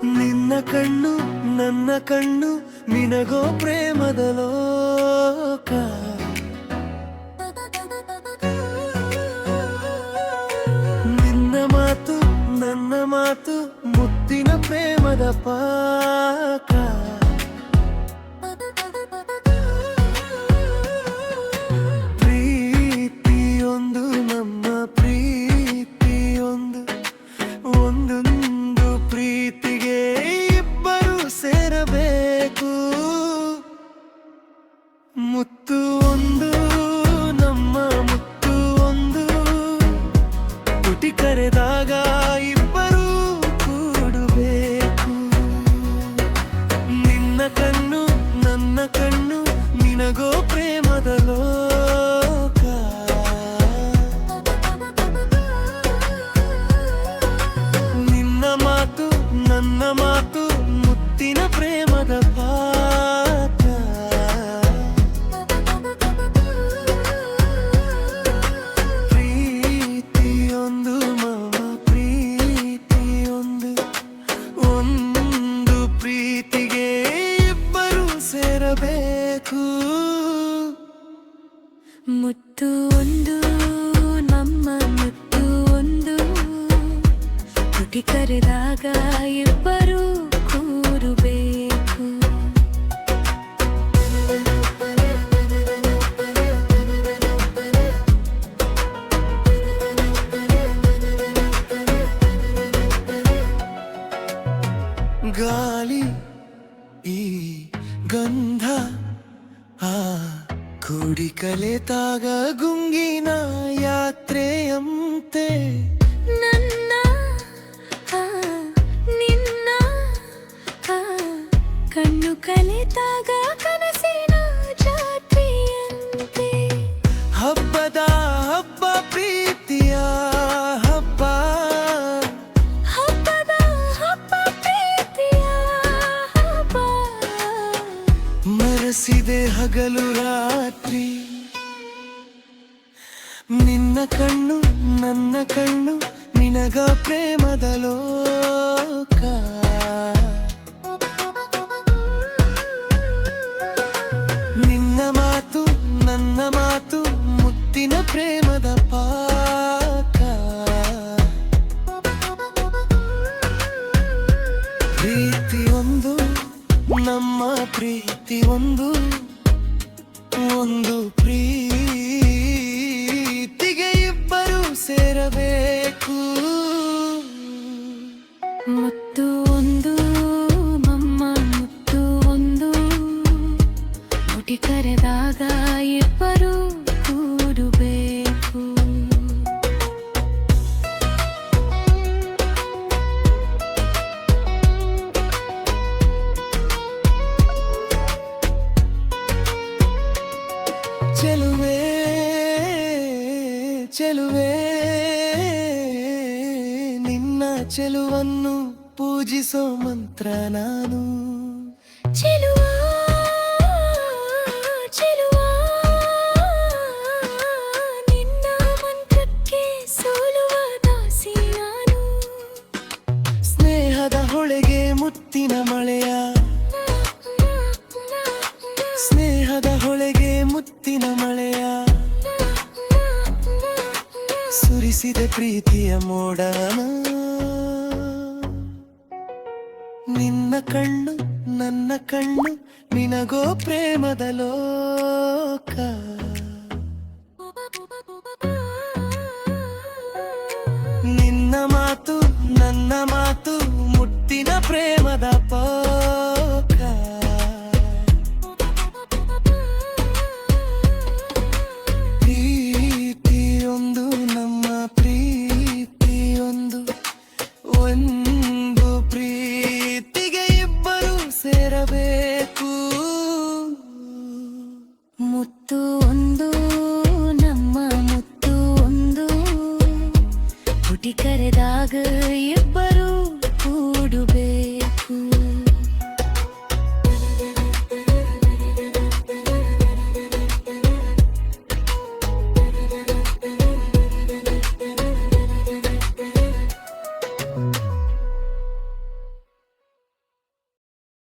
ನಿನ್ನ ಕಣ್ಣು ನನ್ನ ಕಣ್ಣು ನಿನಗೋ ಪ್ರೇಮದ ಲೋಕ. ನಿನ್ನ ಮಾತು ನನ್ನ ಮಾತು ಮುತ್ತಿನ ಪ್ರೇಮದ ಪಾಕ. ಪ್ರೀತಿಯೊಂದು ನಮ್ಮ ಪ್ರೀತಿಯೊಂದು ಒಂದೊಂದು ಪ್ರೀತಿಗೆ ಇಬ್ಬರು ಸೇರಬೇಕು. ಮುತ್ತು ಒಂದು ನಮ್ಮ ಮುತ್ತು ಒಂದು ತುಟಿ ಕರೆದಾಗ ಇಬ್ಬರು ಕೂಡಬೇಕು. ನಿನ್ನ ಕಣ್ಣು ನನ್ನ ಕಣ್ಣು ನಿನಗೋ ಪ್ರೇಮದ ಲೋಕ. ನಿನ್ನ ಮಾತು ನನ್ನ ಮಾತು ಮುತ್ತಿನ ಪ್ರೇಮದ ಪಾಠ. ಪ್ರೀತಿಯೊಂದು ಮಾವ ಪ್ರೀತಿಯೊಂದು ಒಂದು ಪ್ರೀತಿಗೆ ಇಬ್ಬರು ಸೇರಬೇಕು. ಮುತ್ತು ಒಂದು ನಮ್ಮ ಮುತ್ತು ಒಂದು ತುಟಿ ಕರೆದಾಗ ಇಬ್ಬರು ಕೂರಬೇಕು. ಗಾಳಿ ಈ ಗಂಧ ಆ ಕೂಡಿ ಕಲೆತಾಗ ಗುಂಗಿನ ಯಾತ್ರೆಯಂತೆ. ನನ್ನ ನಿನ್ನ ಕಣ್ಣು ಕಲಿತಾಗ ಕನಸಿನ ಜಾತ್ರೆಯಂತೆ. ಹಬ್ಬದ ಹಬ್ಬ ಪ್ರೀತಿಯ ಹಬ್ಬ. ಹಬ್ಬದ ಹಬ್ಬ ಪ್ರೀತಿಯ ಹಬ್ಬ. ಮರೆಸಿದೆ ಹಗಲು ರಾತ್ರಿ. ನಿನ್ನ ಕಣ್ಣು ನನ್ನ ಕಣ್ಣು ನಿನಗ ಪ್ರೇಮದ ಲೋಕ. ನಿನ್ನ ಮಾತು ನನ್ನ ಮಾತು ಮುತ್ತಿನ ಪ್ರೇಮದ ಪಾಕ. ಪ್ರೀತಿ ಒಂದು ನಮ್ಮ ಪ್ರೀತಿ ಒಂದು ಒಂದು ಪ್ರೀತಿಗೆ ಇಬ್ಬರು ಸೇರಬೇಕು. ಮುತ್ತು ಒಂದು ಮಮ್ಮ ಮುತ್ತು ಒಂದು ಮುಟಿ ಕರೆದಾಗ ಇಬ್ಬರು ಕೂಡಬೇಕು. ಚೆಲುವೆ ಚೆಲುವೆ ನಿನ್ನ ಚೆಲುವನ್ನು ಪೂಜಿಸೋ ಮಂತ್ರ ನಾನು. ಚೆಲುವ ಚೆಲುವ ನಿನ್ನ ಮಂತ್ರಕ್ಕೆ ಸೋಲುವ ದಾಸಿ ನಾನು. ಸ್ನೇಹದ ಹೊಳೆಗೆ ಮುತ್ತಿನ ಮಳೆಯ ಸ್ನೇಹದ ಹೊಳೆಗೆ ಮುತ್ತಿನ ಮಳೆಯ ಸುರಿಸಿದ ಪ್ರೀತಿಯ ಮೋಡನ. ನಿನ್ನ ಕಣ್ಣು ನನ್ನ ಕಣ್ಣು ನಿನಗೋ ಪ್ರೇಮದ ಲೋಕ. ನಿನ್ನ ಮಾತು ನನ್ನ